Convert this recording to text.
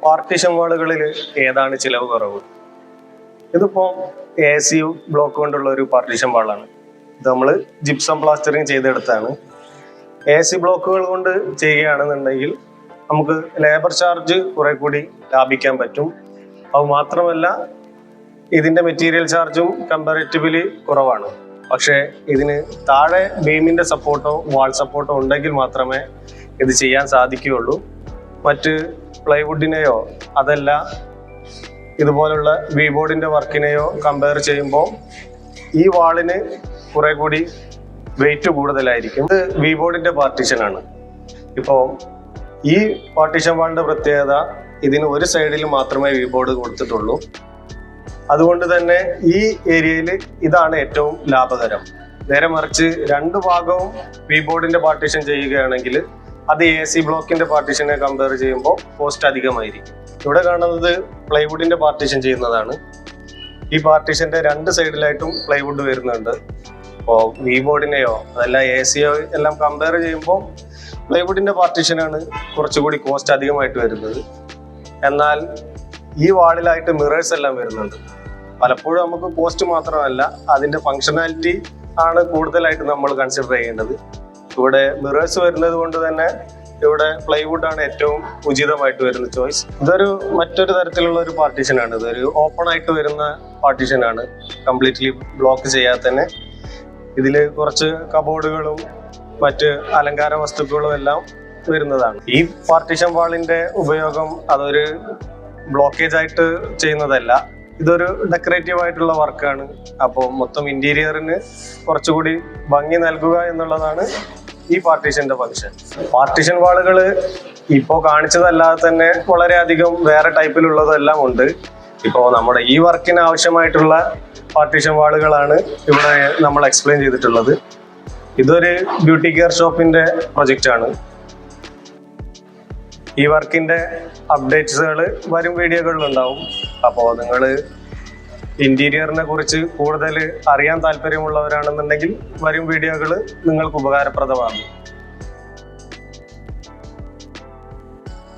Partition വാളുകളിൽ ഏതാണ് ചിലവ് കുറവ്? ഇതിപ്പോൾ AC ബ്ലോക്ക് കൊണ്ടുള്ള ഒരു പാർട്ടീഷൻ വാളാണ്. ഇത് നമ്മൾ ജിപ്സം പ്ലാസ്റ്ററിങ് ചെയ്തെടുത്താണ്. AC ബ്ലോക്കുകൾ കൊണ്ട് ചെയ്യുകയാണെന്നുണ്ടെങ്കിൽ നമുക്ക് ലേബർ ചാർജ് കുറെ കൂടി ലാഭിക്കാൻ പറ്റും. അത് മാത്രമല്ല ഇതിന്റെ മെറ്റീരിയൽ ചാർജും കമ്പാരിറ്റീവ്ലി കുറവാണ്. പക്ഷേ ഇതിന് താഴെ ബീമിന്റെ സപ്പോർട്ടോ വാൾ സപ്പോർട്ടോ ഉണ്ടെങ്കിൽ മാത്രമേ ഇത് ചെയ്യാൻ സാധിക്കുകയുള്ളൂ. മറ്റ് പ്ലൈവുഡിനെയോ അതല്ല ഇതുപോലുള്ള വി ബോർഡിന്റെ വർക്കിനെയോ കമ്പയർ ചെയ്യുമ്പോൾ ഈ വാളിന് കുറെ കൂടി വെയിറ്റ് കൂടുതലായിരിക്കും. ഇത് വി ബോർഡിന്റെ പാർട്ടീഷനാണ്. ഇപ്പോൾ ഈ പാർട്ടീഷൻ വാളിന്റെ പ്രത്യേകത ഇതിന് ഒരു സൈഡിൽ മാത്രമേ വി ബോർഡ് കൊടുത്തിട്ടുള്ളൂ. അതുകൊണ്ട് തന്നെ ഈ ഏരിയയിൽ ഇതാണ് ഏറ്റവും ലാഭകരം. നേരെ മറിച്ച് രണ്ട് ഭാഗവും വി ബോർഡിന്റെ പാർട്ടീഷൻ ചെയ്യുകയാണെങ്കിൽ അത് AC ബ്ലോക്കിന്റെ പാർട്ടീഷനെ കമ്പയർ ചെയ്യുമ്പോൾ കോസ്റ്റ് അധികമായിരിക്കും. ഇവിടെ കാണുന്നത് പ്ലൈവുഡിന്റെ പാർട്ടീഷൻ ചെയ്യുന്നതാണ്. ഈ പാർട്ടീഷന്റെ രണ്ട് സൈഡിലായിട്ടും പ്ലൈവുഡ് വരുന്നുണ്ട്. ഇപ്പോൾ വി ബോർഡിനെയോ അതല്ല AC എല്ലാം കമ്പയർ ചെയ്യുമ്പോൾ പ്ലൈവുഡിന്റെ പാർട്ടീഷനാണ് കുറച്ചുകൂടി കോസ്റ്റ് അധികമായിട്ട് വരുന്നത്. എന്നാൽ ഈ വാളിലായിട്ട് മിറേഴ്സ് എല്ലാം വരുന്നുണ്ട്. പലപ്പോഴും നമുക്ക് കോസ്റ്റ് മാത്രമല്ല അതിന്റെ ഫങ്ഷനാലിറ്റി ആണ് കൂടുതലായിട്ട് നമ്മൾ കൺസിഡർ ചെയ്യേണ്ടത്. ഇവിടെ മിറേഴ്സ് വരുന്നത് കൊണ്ട് തന്നെ ഇവിടെ പ്ലൈവുഡ് ആണ് ഏറ്റവും ഉചിതമായിട്ട് വരുന്ന ചോയ്സ്. ഇതൊരു മറ്റൊരു തരത്തിലുള്ള ഒരു പാർട്ടീഷനാണ്. ഇതൊരു ഓപ്പൺ ആയിട്ട് വരുന്ന പാർട്ടീഷനാണ്. കംപ്ലീറ്റ്ലി ബ്ലോക്ക് ചെയ്യാതെ തന്നെ ഇതിൽ കുറച്ച് കബോർഡുകളും മറ്റ് അലങ്കാര വസ്തുക്കളും എല്ലാം വരുന്നതാണ്. ഈ പാർട്ടീഷൻ വാളിന്റെ ഉപയോഗം അതൊരു ബ്ലോക്കേജ് ആയിട്ട് ചെയ്യുന്നതല്ല, ഇതൊരു ഡെക്കറേറ്റീവ് ആയിട്ടുള്ള വർക്കാണ്. അപ്പോൾ മൊത്തം ഇന്റീരിയറിന് കുറച്ചുകൂടി ഭംഗി നൽകുക എന്നുള്ളതാണ് ഈ പാർട്ടീഷന്റെ ഫംഗ്ഷൻ. പാർട്ടീഷൻ വാളുകൾ ഇപ്പോൾ കാണിച്ചതല്ലാതെ തന്നെ വളരെയധികം വേറെ ടൈപ്പിലുള്ളതെല്ലാം ഉണ്ട്. ഇപ്പോൾ നമ്മുടെ ഈ വർക്കിന് ആവശ്യമായിട്ടുള്ള പാർട്ടീഷൻ വാളുകളാണ് ഇവിടെ നമ്മൾ എക്സ്പ്ലെയിൻ ചെയ്തിട്ടുള്ളത്. ഇതൊരു ബ്യൂട്ടി കെയർ ഷോപ്പിന്റെ പ്രൊജക്റ്റ് ആണ്. ഈ വർക്കിന്റെ അപ്ഡേറ്റ്സുകൾ വരും വീഡിയോകളിൽ ഉണ്ടാവും. അപ്പോൾ നിങ്ങൾ ഇന്റീരിയറിനെ കുറിച്ച് കൂടുതൽ അറിയാൻ താല്പര്യമുള്ളവരാണെന്നുണ്ടെങ്കിൽ വരും വീഡിയോകൾ നിങ്ങൾക്ക് ഉപകാരപ്രദമാകും.